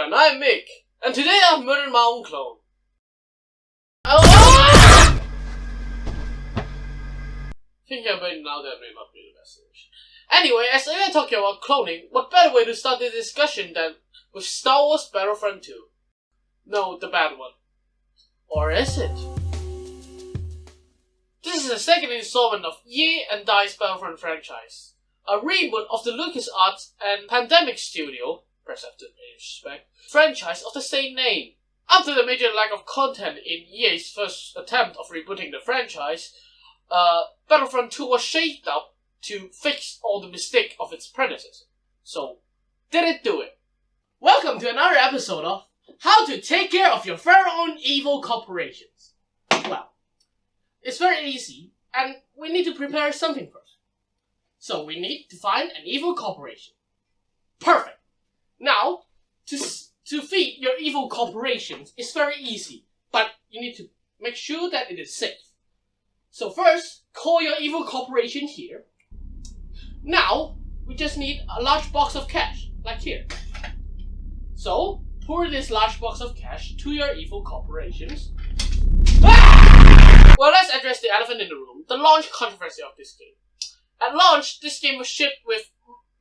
everyone, I'm Mick, and today I've murdered my own clone. I think I'm waiting now that may not be the best solution. Anyway, as we are talking about cloning, what better way to start this discussion than with Star Wars Battlefront 2? No, the bad one. Or is it? This is the second installment of EA and DICE Battlefront franchise, a reboot of the LucasArts and Pandemic Studio, press F to pay respect, franchise of the same name. After the major lack of content in EA's first attempt of rebooting the franchise, Battlefront 2 was shaped up to fix all the mistakes of its predecessor. So, did it do it? Welcome to another episode of How to Take Care of Your Very Own Evil Corporations. Well, it's very easy, and we need to prepare something first. So we need to find an evil corporation. Perfect! Now, to feed your evil corporations is very easy, but you need to make sure that it is safe. So first, call your evil corporation here. Now, we just need a large box of cash, like here. So, pour this large box of cash to your evil corporations. Well, let's address the elephant in the room, the launch controversy of this game. At launch, this game was shipped with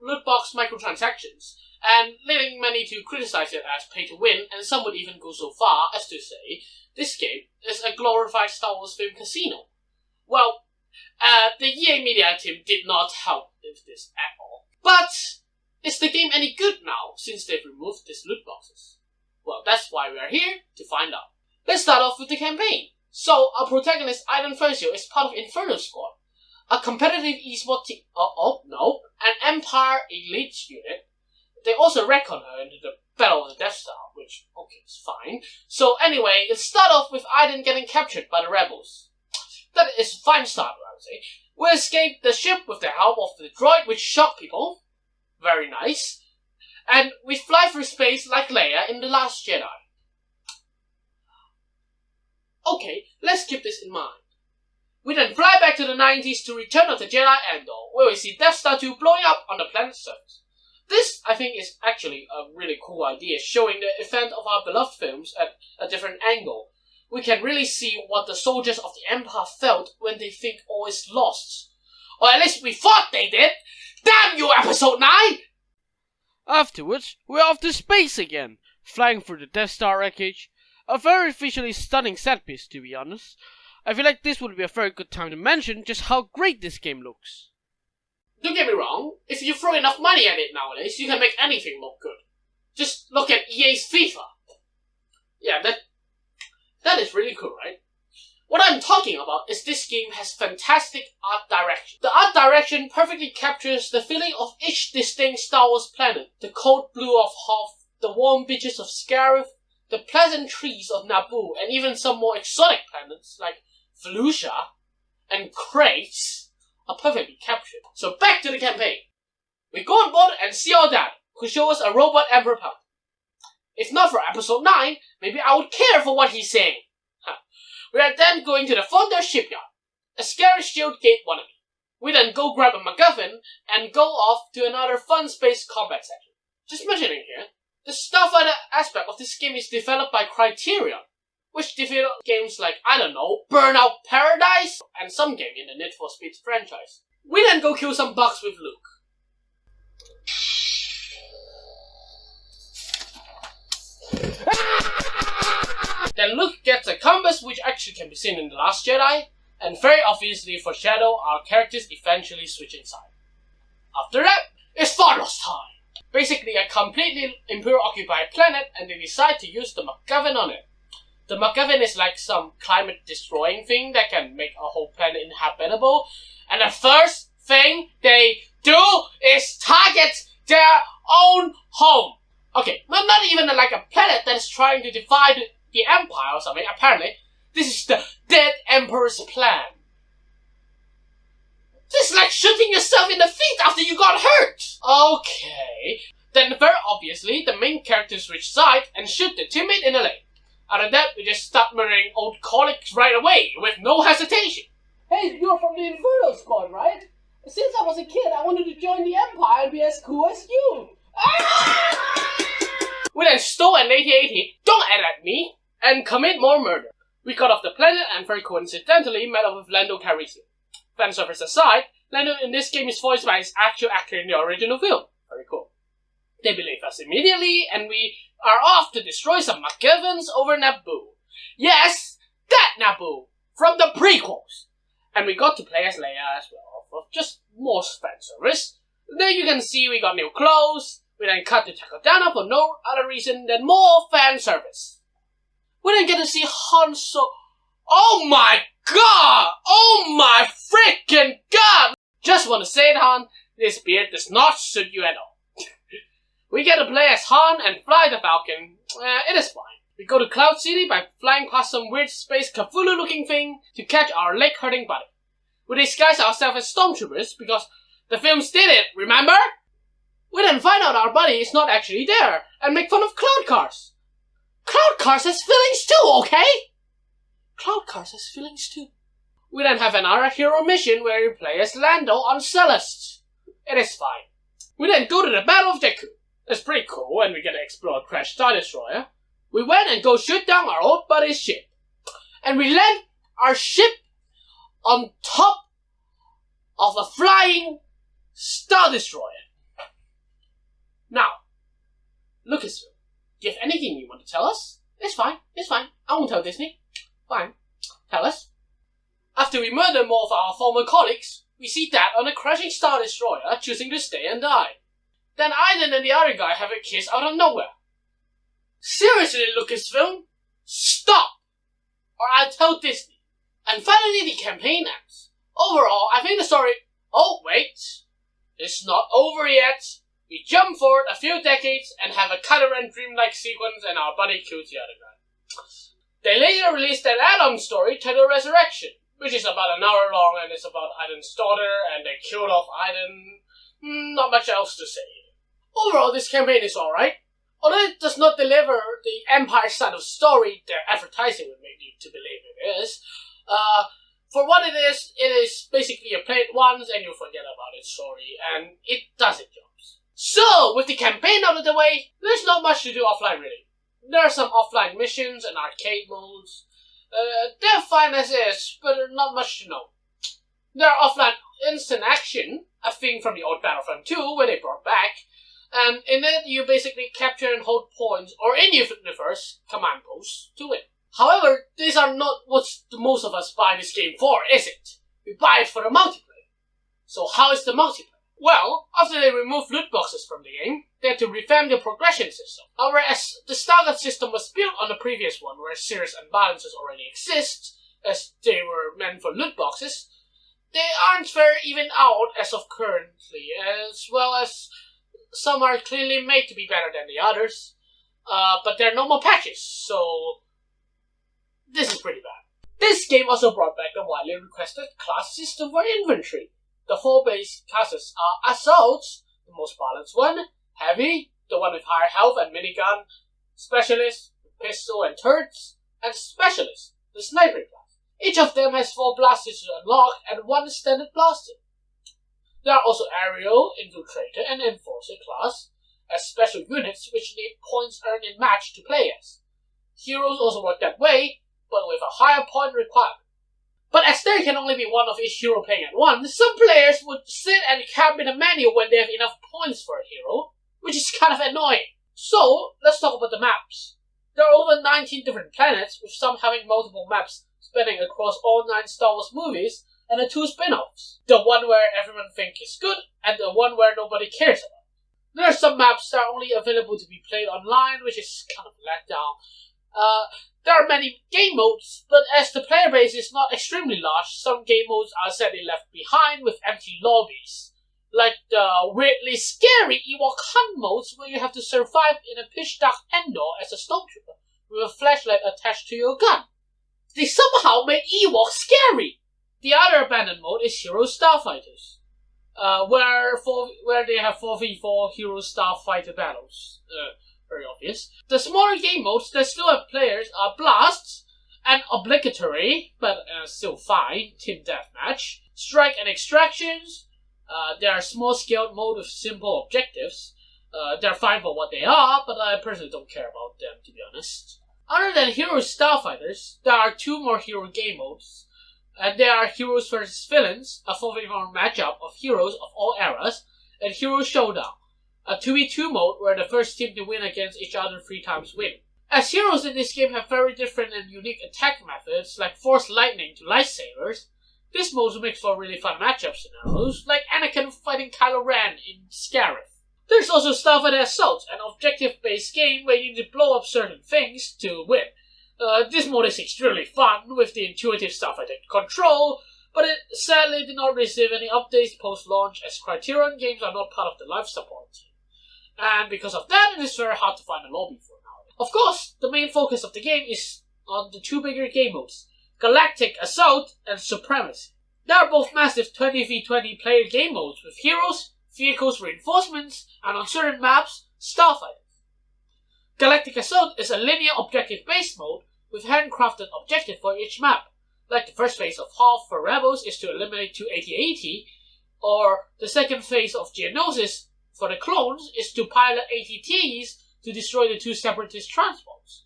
loot box microtransactions, and leading many to criticize it as pay to win, and some would even go so far as to say this game is a glorified Star Wars film casino. Well, the EA media team did not help with this at all. But is the game any good now since they've removed these loot boxes? Well, that's why we are here to find out. Let's start off with the campaign. So, our protagonist Aiden Versio is part of Inferno Squad, a competitive esports team. An Empire elite unit. They also recon her into the Battle of the Death Star, which, okay, is fine. So anyway, let's start off with Aiden getting captured by the rebels. That is a fine start, I would say. We escape the ship with the help of the droid, which shocked people. Very nice. And we fly through space like Leia in The Last Jedi. Okay, let's keep this in mind. We then fly back to the 90s to Return of the Jedi Endor, where we see Death Star 2 blowing up on the planet's surface. This, I think, is actually a really cool idea, showing the event of our beloved films at a different angle. We can really see what the soldiers of the Empire felt when they think all is lost. Or at least we thought they did! Damn you, Episode 9! Afterwards, we're off to space again, flying through the Death Star wreckage. A very visually stunning set piece, to be honest. I feel like this would be a very good time to mention just how great this game looks. Don't get me wrong, if you throw enough money at it nowadays, you can make anything look good. Just look at EA's FIFA. Yeah, that is really cool, right? What I'm talking about is this game has fantastic art direction. The art direction perfectly captures the feeling of each distinct Star Wars planet. The cold blue of Hoth, the warm beaches of Scarif, the pleasant trees of Naboo, and even some more exotic planets like Felucia and Kraitz are perfectly captured. So back to the campaign. We go on board and see our dad, who shows us a robot Emperor Palpatine. If not for Episode 9, maybe I would care for what he's saying. We are then going to the Fondor shipyard, a scary shield gate wannabe. We then go grab a MacGuffin and go off to another fun space combat section. Just mentioning here, the Starfighter aspect of this game is developed by Criterion, which developed games like, Burnout Paradise, and some game in the Need for Speed franchise. We then go kill some bugs with Luke. Then Luke gets a compass, which actually can be seen in The Last Jedi, and very obviously foreshadow our characters eventually switching sides. After that, it's Thanos time! Basically a completely Imperial-occupied planet, and they decide to use the MacGuffin on it. The MacGuffin is like some climate-destroying thing that can make a whole planet inhabitable, and the first thing they do is target their own home. Okay, not even like a planet that is trying to divide the Empire or something. Apparently, this is the dead Emperor's plan. This is like shooting yourself in the feet after you got hurt! Okay. Then very obviously, the main characters switch sides and shoot the teammate in the leg. After that, we just start murdering old colleagues right away, with no hesitation. Hey, you're from the Inferno Squad, right? Since I was a kid, I wanted to join the Empire and be as cool as you. We then stole an AT-AT, don't at me, and commit more murder. We got off the planet and very coincidentally met up with Lando Calrissian. Fan service aside, Lando in this game is voiced by his actual actor in the original film. Very cool. They believe us immediately, and we are off to destroy some MacGuffins over Naboo. Yes, that Naboo! From the prequels! And we got to play as Leia as well, for just more fan service. There you can see we got new clothes. We then cut to Takodana for no other reason than more fan service. We then get to see Han Solo. Oh my god! Oh my freaking god! Just want to say it, Han, this beard does not suit you at all. We get to play as Han and fly the Falcon. It is fine. We go to Cloud City by flying past some weird space Cthulhu looking thing to catch our leg hurting buddy. We disguise ourselves as stormtroopers because the films did it, remember? We then find out our buddy is not actually there and make fun of Cloud Cars. Cloud Cars has feelings too, okay? Cloud Cars has feelings too. We then have another hero mission where we play as Lando on Celeste. It is fine. We then go to the Battle of Jakku. It's pretty cool and we get to explore a crashed Star Destroyer. We went and go shoot down our old buddy's ship. And we land our ship on top of a flying Star Destroyer. Now, Lucasfilm, do you have anything you want to tell us? It's fine. I won't tell Disney. Fine. Tell us. After we murder more of our former colleagues, we see Dad on a crashing Star Destroyer choosing to stay and die. Then Aiden and the other guy have a kiss out of nowhere. Seriously, Lucasfilm? Stop! Or I'll tell Disney. And finally the campaign ends. Overall, I think the story... Oh, wait. It's not over yet. We jump forward a few decades and have a Kylo Ren dreamlike sequence and our buddy kills the other guy. They later released an add-on story titled Resurrection, which is about an hour long and it's about Aiden's daughter and they killed off Aiden. Not much else to say. Overall, this campaign is alright. Although it does not deliver the Empire side of story their advertising would make you to believe it is, for what it is basically you play it once and you forget about its story, and it does its jobs. So, with the campaign out of the way, there's not much to do offline really. There are some offline missions and arcade modes. They're fine as is, but not much to know. There are offline instant action, a thing from the old Battlefront 2 where they brought back, and in it you basically capture and hold points, or in universe, command posts to win. However, these are not what most of us buy this game for, is it? We buy it for the multiplayer. So how is the multiplayer? Well, after they removed loot boxes from the game, they had to revamp the progression system. However, as the Stargate system was built on the previous one, where serious imbalances already exist, as they were meant for loot boxes, they aren't very even out as of currently, as well as some are clearly made to be better than the others, but they're normal patches, so this is pretty bad. This game also brought back the widely requested class system for inventory. The 4 base classes are Assault, the most balanced one, Heavy, the one with higher health and minigun, Specialist, pistol and turrets, and Specialist, the sniper class. Each of them has 4 blasters to unlock and 1 standard blaster. There are also Aerial, Infiltrator, and Enforcer class as special units which need points earned in match to play as. Heroes also work that way, but with a higher point requirement. But as there can only be one of each hero playing at once, some players would sit and camp in a menu when they have enough points for a hero, which is kind of annoying. So, let's talk about the maps. There are over 19 different planets, with some having multiple maps spanning across all 9 Star Wars movies, and the 2 spin-offs. The one where everyone thinks is good, and the one where nobody cares about. There are some maps that are only available to be played online, which is kind of a letdown. There are many game modes, but as the player base is not extremely large, some game modes are sadly left behind with empty lobbies. Like the weirdly scary Ewok hunt modes where you have to survive in a pitch dark Endor as a stormtrooper with a flashlight attached to your gun. They somehow made Ewok scary! The other abandoned mode is Hero Starfighters, where they have 4v4 Hero Starfighter battles. Very obvious. The smaller game modes that still have players are Blasts, and obligatory, but still fine, Team Deathmatch, Strike and Extractions. There are small-scale mode with simple objectives. They're fine for what they are, but I personally don't care about them, to be honest. Other than Heroes Starfighters, there are 2 more hero game modes, and they are Heroes vs Villains, a 4v1 matchup of heroes of all eras, and Heroes Showdown, a 2v2 mode where the first team to win against each other 3 times win. As heroes in this game have very different and unique attack methods, like Force Lightning to Lightsabers, this mode makes for really fun matchup scenarios, like Anakin fighting Kylo Ren in Scarif. There's also Starfighter Assault, an objective-based game where you need to blow up certain things to win. This mode is extremely fun with the intuitive Starfighter control, but it sadly did not receive any updates post-launch as Criterion games are not part of the life support team. And because of that, it is very hard to find a lobby for now. Of course, the main focus of the game is on the 2 bigger game modes, Galactic Assault and Supremacy. They are both massive 20v20 player game modes with heroes, vehicles, reinforcements, and on certain maps, starfighters. Galactic Assault is a linear objective-based mode with handcrafted objective for each map. Like the first phase of Hoth for Rebels is to eliminate 2 AT-AT, or the second phase of Geonosis for the clones is to pilot ATTs to destroy the 2 separatist transports.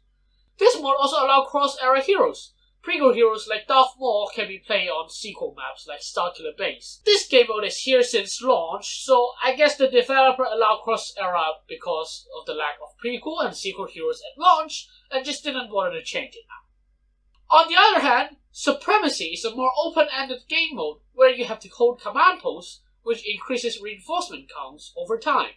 This mode also allows cross-era heroes. Prequel heroes like Darth Maul can be played on sequel maps like Starkiller Base. This game mode is here since launch, so I guess the developer allowed cross-era because of the lack of prequel and sequel heroes at launch, and just didn't bother to change it now. On the other hand, Supremacy is a more open-ended game mode where you have to hold command posts, which increases reinforcement counts over time.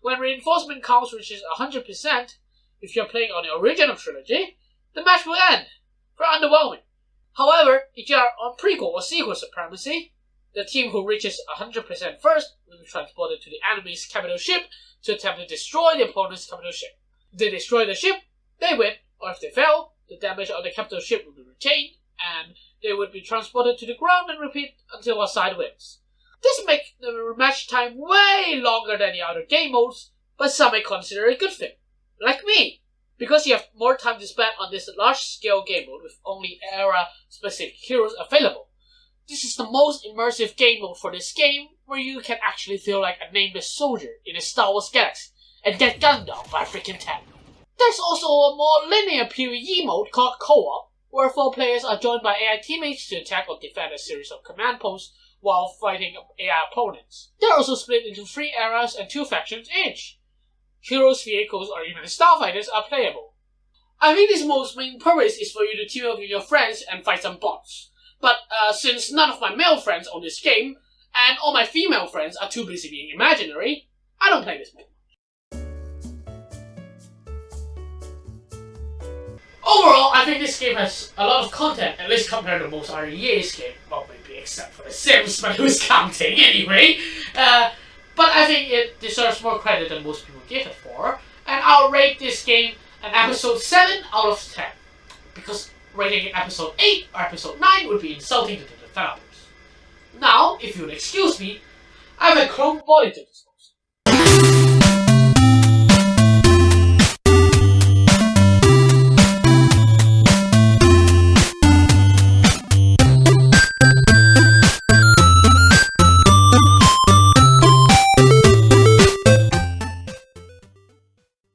When reinforcement counts reaches 100%, if you're playing on the original trilogy, the match will end. Very underwhelming. However, if you are on prequel or sequel Supremacy, the team who reaches 100% first will be transported to the enemy's capital ship to attempt to destroy the opponent's capital ship. If they destroy the ship, they win, or if they fail, the damage on the capital ship will be retained, and they would be transported to the ground and repeat until one side wins. This makes the match time way longer than the other game modes, but some may consider it a good thing. Like me. Because you have more time to spend on this large-scale game mode with only era-specific heroes available. This is the most immersive game mode for this game, where you can actually feel like a nameless soldier in a Star Wars galaxy and get gunned down by a freaking tank. There's also a more linear PvE mode called Co-op, where 4 players are joined by AI teammates to attack or defend a series of command posts while fighting AI opponents. They're also split into 3 eras and 2 factions each. Heroes, vehicles, or even starfighters are playable. I think this mode's main purpose is for you to team up with your friends and fight some bots. But since none of my male friends own this game, and all my female friends are too busy being imaginary, I don't play this mode. Overall, I think this game has a lot of content, at least compared to most other EA's games. Well, maybe except for The Sims, but who's counting anyway? But I think it deserves more credit than most people give it for, and I'll rate this game an episode 7 out of 10, because rating it episode 8 or episode 9 would be insulting to the developers. Now, if you'll excuse me, I have a Chrome volley to this one.